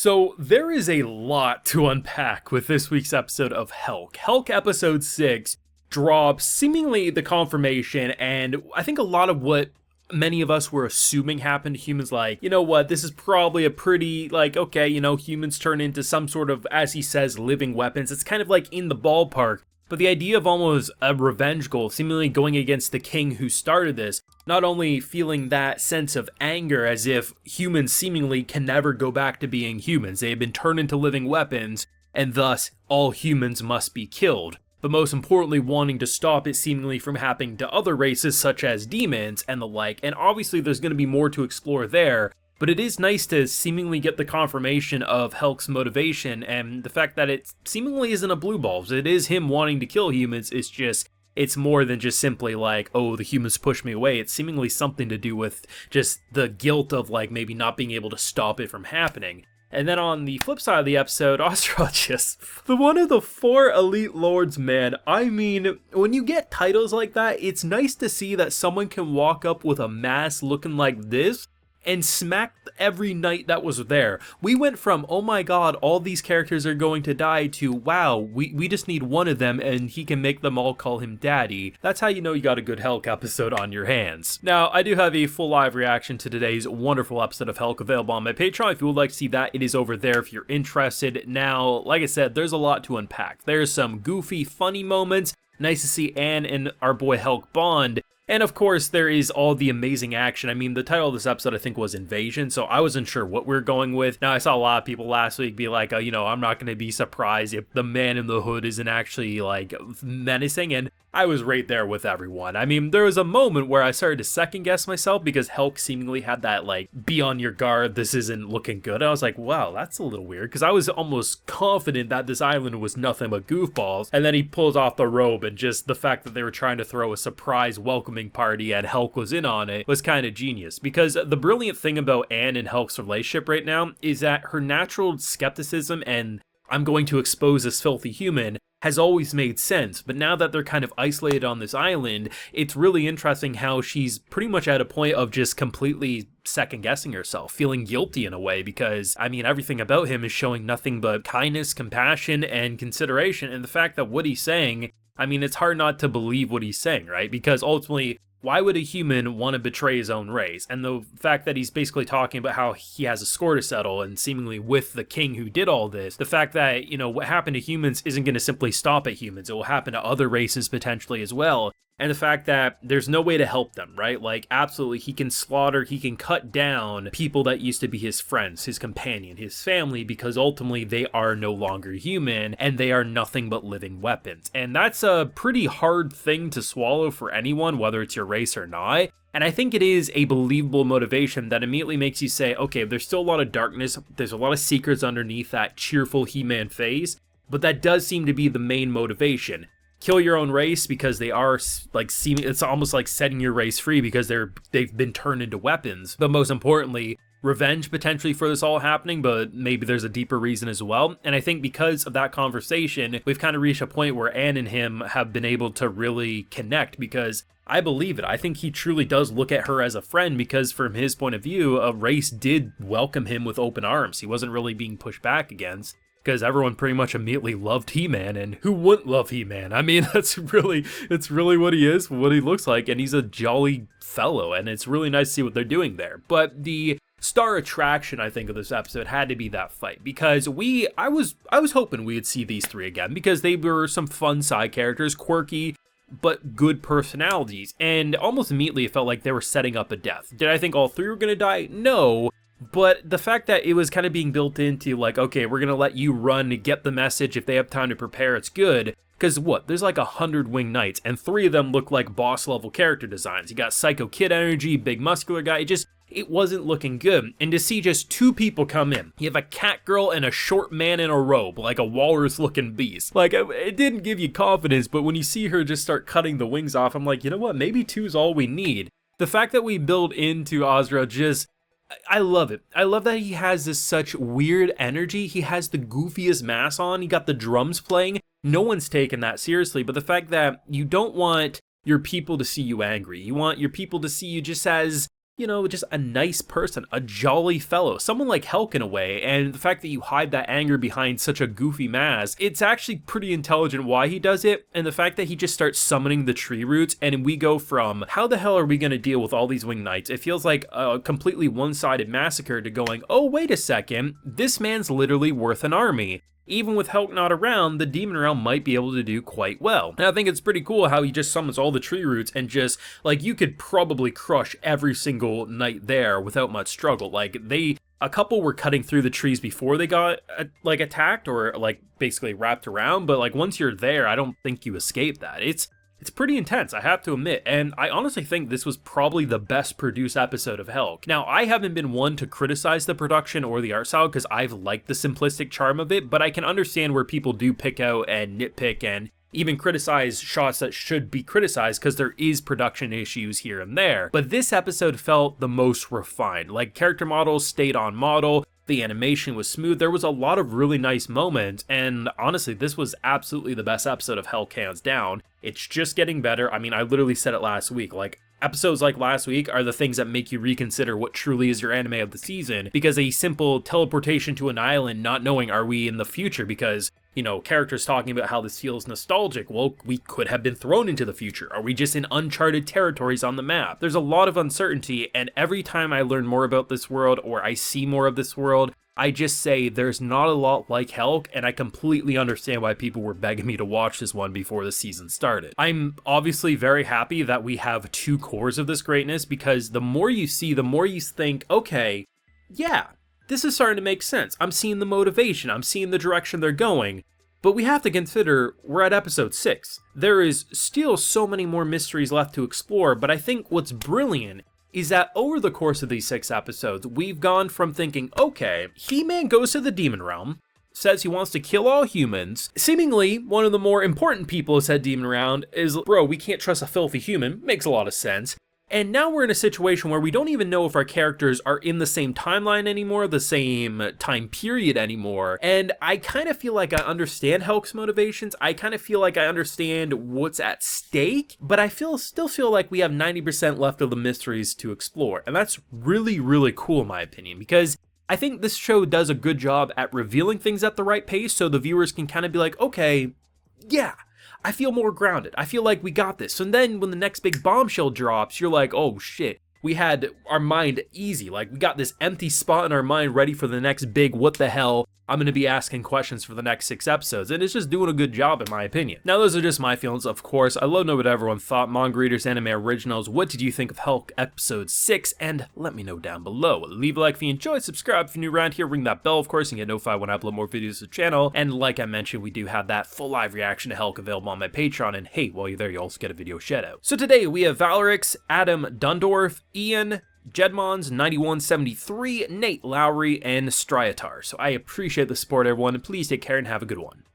So there is a lot to unpack with this week's episode of Helck. Helck episode 6 drops seemingly the confirmation, and I think a lot of what many of us were assuming happened to humans, like, you know what, this is probably a pretty, like, okay, humans turn into some sort of, as he says, living weapons. It's kind of like in the ballpark. But the idea of almost a revenge goal, seemingly going against the king who started this, not only feeling that sense of anger as if humans seemingly can never go back to being humans, they have been turned into living weapons, and thus all humans must be killed, but most importantly wanting to stop it seemingly from happening to other races such as demons and the like, and obviously there's going to be more to explore there. But it is nice to seemingly get the confirmation of Helck's motivation, and the fact that it seemingly isn't a blue balls. It is him wanting to kill humans. It's more than just simply like, oh, the humans push me away. It's seemingly something to do with just the guilt of like maybe not being able to stop it from happening. And then on the flip side of the episode, Ostrogist, the one of the 4 elite lords, man. I mean, when you get titles like that, it's nice to see that someone can walk up with a mask looking like this and smacked every knight that was there. We went from, oh my god, all these characters are going to die, to, wow, we just need one of them and he can make them all call him daddy. That's how you know you got a good Helck episode on your hands. Now, I do have a full live reaction to today's wonderful episode of Helck available on my Patreon. If you would like to see that, it is over there if you're interested. Now, like I said, there's a lot to unpack. There's some goofy, funny moments. Nice to see Anne and our boy Helck bond. And of course, there is all the amazing action. I mean, the title of this episode, I think, was Invasion, so I wasn't sure what we were going with. Now, I saw a lot of people last week be like, I'm not going to be surprised if the man in the hood isn't actually, like, menacing, and I was right there with everyone. I mean, there was a moment where I started to second guess myself because Helck seemingly had that, like, be on your guard, this isn't looking good. I was like, wow, that's a little weird, because I was almost confident that this island was nothing but goofballs, and then he pulls off the robe, and just the fact that they were trying to throw a surprise welcoming party and Helck was in on it was kind of genius. Because the brilliant thing about Anne and Helck's relationship right now is that her natural skepticism and I'm going to expose this filthy human has always made sense, but now that they're kind of isolated on this island, it's really interesting how she's pretty much at a point of just completely second guessing herself, feeling guilty in a way, because I mean everything about him is showing nothing but kindness, compassion, and consideration, and the fact that what he's saying, I mean, it's hard not to believe what he's saying, right? Because ultimately, why would a human want to betray his own race? And the fact that he's basically talking about how he has a score to settle and seemingly with the king who did all this, the fact that, what happened to humans isn't going to simply stop at humans. It will happen to other races potentially as well. And the fact that there's no way to help them, right? Like, absolutely, he can cut down people that used to be his friends, his companion, his family, because ultimately they are no longer human and they are nothing but living weapons. And that's a pretty hard thing to swallow for anyone, whether it's your race or not. And I think it is a believable motivation that immediately makes you say, okay, there's still a lot of darkness, there's a lot of secrets underneath that cheerful He-Man face, but that does seem to be the main motivation. Kill your own race because they are like it's almost like setting your race free because they've been turned into weapons. But most importantly, revenge potentially for this all happening, but maybe there's a deeper reason as well. And I think because of that conversation, we've kind of reached a point where Anne and him have been able to really connect, because I believe it. I think he truly does look at her as a friend, because from his point of view, a race did welcome him with open arms. He wasn't really being pushed back against, because everyone pretty much immediately loved He-Man, and who wouldn't love He-Man? I mean, it's really what he is, what he looks like, and he's a jolly fellow, and it's really nice to see what they're doing there. But the star attraction, I think, of this episode had to be that fight, because I was hoping we'd see these 3 again, because they were some fun side characters, quirky, but good personalities, and almost immediately it felt like they were setting up a death. Did I think all 3 were gonna die? No. But the fact that it was kind of being built into, like, okay, we're going to let you run to get the message. If they have time to prepare, it's good. Because there's like 100 winged knights, and 3 of them look like boss level character designs. You got Psycho Kid energy, big muscular guy. It wasn't looking good. And to see just 2 people come in, you have a cat girl and a short man in a robe, like a walrus looking beast. Like, it didn't give you confidence, but when you see her just start cutting the wings off, I'm like, you know what, maybe 2 is all we need. The fact that we build into Ozra I love it. I love that he has this such weird energy. He has the goofiest mask on. He got the drums playing. No one's taken that seriously, but the fact that you don't want your people to see you angry. You want your people to see you just as just a nice person, a jolly fellow, someone like Helck in a way, and the fact that you hide that anger behind such a goofy mask, it's actually pretty intelligent why he does it, and the fact that he just starts summoning the tree roots, and we go from, how the hell are we going to deal with all these winged knights? It feels like a completely one-sided massacre to going, oh, wait a second, this man's literally worth an army. Even with Helck not around, the Demon Realm might be able to do quite well. And I think it's pretty cool how he just summons all the tree roots and just, like, you could probably crush every single knight there without much struggle. Like, a couple were cutting through the trees before they got, like, attacked or, like, basically wrapped around, but, like, once you're there, I don't think you escape that. It's pretty intense, I have to admit, and I honestly think this was probably the best produced episode of Helck. Now, I haven't been one to criticize the production or the art style because I've liked the simplistic charm of it, but I can understand where people do pick out and nitpick and even criticize shots that should be criticized because there is production issues here and there. But this episode felt the most refined. Like, character models stayed on model, the animation was smooth, there was a lot of really nice moments, and honestly, this was absolutely the best episode of Helck, hands down. It's just getting better. I mean, I literally said it last week, like, episodes like last week are the things that make you reconsider what truly is your anime of the season, because a simple teleportation to an island, not knowing are we in the future, because characters talking about how this feels nostalgic. Well, we could have been thrown into the future. Are we just in uncharted territories on the map? There's a lot of uncertainty, and every time I learn more about this world or I see more of this world, I just say there's not a lot like Helck, and I completely understand why people were begging me to watch this one before the season started. I'm obviously very happy that we have two cores of this greatness, because the more you see, the more you think, okay, yeah, this is starting to make sense. I'm seeing the motivation, I'm seeing the direction they're going. But we have to consider we're at episode 6. There is still so many more mysteries left to explore, but I think what's brilliant is that over the course of these 6 episodes, we've gone from thinking, okay, He-Man goes to the Demon Realm, says he wants to kill all humans. Seemingly, one of the more important people said Demon Realm is, bro, we can't trust a filthy human. Makes a lot of sense. And now we're in a situation where we don't even know if our characters are in the same timeline anymore, the same time period anymore. And I kind of feel like I understand Helck's motivations. I kind of feel like I understand what's at stake, but I still feel like we have 90% left of the mysteries to explore. And that's really, really cool in my opinion, because I think this show does a good job at revealing things at the right pace so the viewers can kind of be like, okay, yeah, I feel more grounded. I feel like we got this. And then when the next big bombshell drops, you're like, oh shit, we had our mind easy. Like, we got this empty spot in our mind ready for the next big what the hell I'm going to be asking questions for the next 6 episodes, and it's just doing a good job in my opinion. Now, those are just my feelings, of course. I love to know what everyone thought. Manga Readers Anime Originals, what did you think of Helck episode 6? And let me know down below. Leave a like if you enjoyed, subscribe if you're new around here, ring that bell, of course, and get notified when I upload more videos to the channel. And like I mentioned, we do have that full live reaction to Helck available on my Patreon, and hey, while you're there, you also get a video shout out. So today, we have Valerix, Adam Dundorf, Ian, Jedmons, 9173, Nate Lowry, and Stryatar. So I appreciate the support, everyone, and please take care and have a good one.